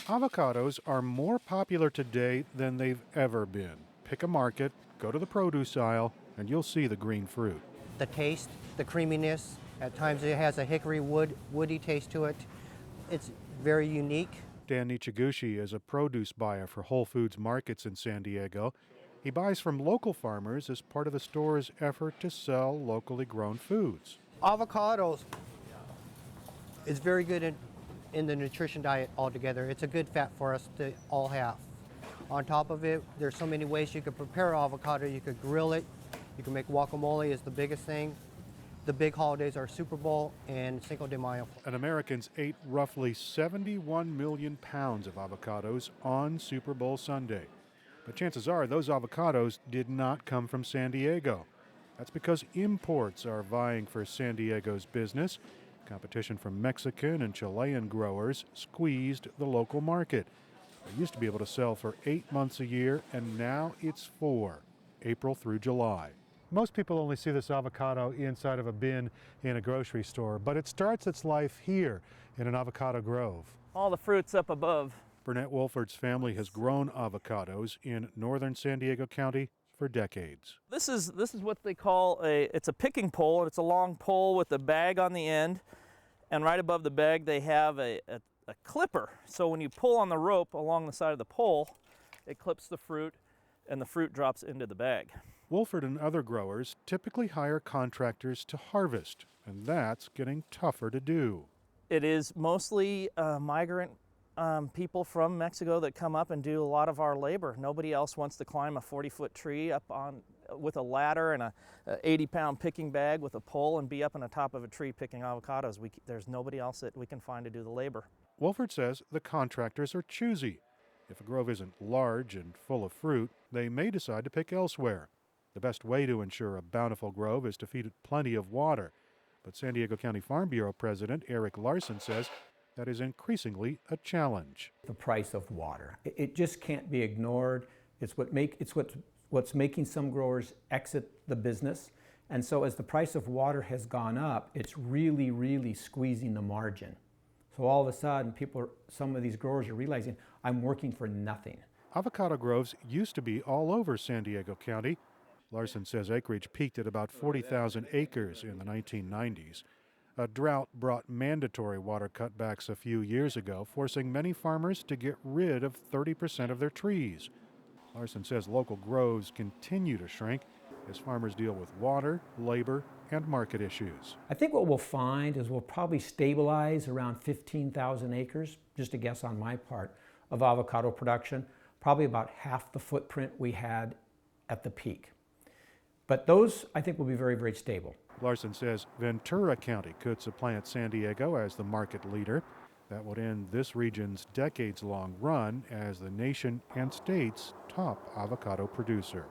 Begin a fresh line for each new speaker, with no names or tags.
Avocados are more popular today than they've ever been. Pick a market, go to the produce aisle, and you'll see the green fruit.
The taste, the creaminess, at times it has a hickory woody taste to it. It's very unique.
Dan Nichiguchi is a produce buyer for Whole Foods markets in San Diego. He buys from local farmers as part of the store's effort to sell locally grown foods.
Avocados is very good in the nutrition diet altogether. It's a good fat for us to all have. On top of it, there's so many ways you could prepare avocado. You could grill it. You can make guacamole is the biggest thing. The big holidays are Super Bowl and Cinco de Mayo.
And Americans ate roughly 71 million pounds of avocados on Super Bowl Sunday. But chances are those avocados did not come from San Diego. That's because imports are vying for San Diego's business. Competition from Mexican and Chilean growers squeezed the local market. They used to be able to sell for 8 months a year, and now it's 4, April through July. Most people only see this avocado inside of a bin in a grocery store, but it starts its life here in an avocado grove.
All the fruit's up above.
Burnett Wolford's family has grown avocados in northern San Diego County for decades.
This is what they call it's a picking pole, and it's a long pole with a bag on the end, and right above the bag they have a clipper. So when you pull on the rope along the side of the pole, it clips the fruit, and the fruit drops into the bag.
Wolford and other growers typically hire contractors to harvest, and that's getting tougher to do.
It is mostly migrant people from Mexico that come up and do a lot of our labor. Nobody else wants to climb a 40-foot tree up on with a ladder and a 80-pound picking bag with a pole and be up on the top of a tree picking avocados. There's nobody else that we can find to do the labor.
Wolford says the contractors are choosy. If a grove isn't large and full of fruit, they may decide to pick elsewhere. The best way to ensure a bountiful grove is to feed it plenty of water. But San Diego County Farm Bureau President Eric Larson says that is increasingly a challenge.
The price of water. It just can't be ignored. It's what's making some growers exit the business. And so as the price of water has gone up, it's really, really squeezing the margin. So all of a sudden, some of these growers are realizing, I'm working for nothing.
Avocado groves used to be all over San Diego County. Larson says acreage peaked at about 40,000 acres in the 1990s. A drought brought mandatory water cutbacks a few years ago, forcing many farmers to get rid of 30% of their trees. Larson says local groves continue to shrink as farmers deal with water, labor, and market issues.
I think what we'll find is we'll probably stabilize around 15,000 acres, just a guess on my part, of avocado production, probably about half the footprint we had at the peak. But those, I think, will be very, very stable.
Larson says Ventura County could supplant San Diego as the market leader. That would end this region's decades-long run as the nation and state's top avocado producer.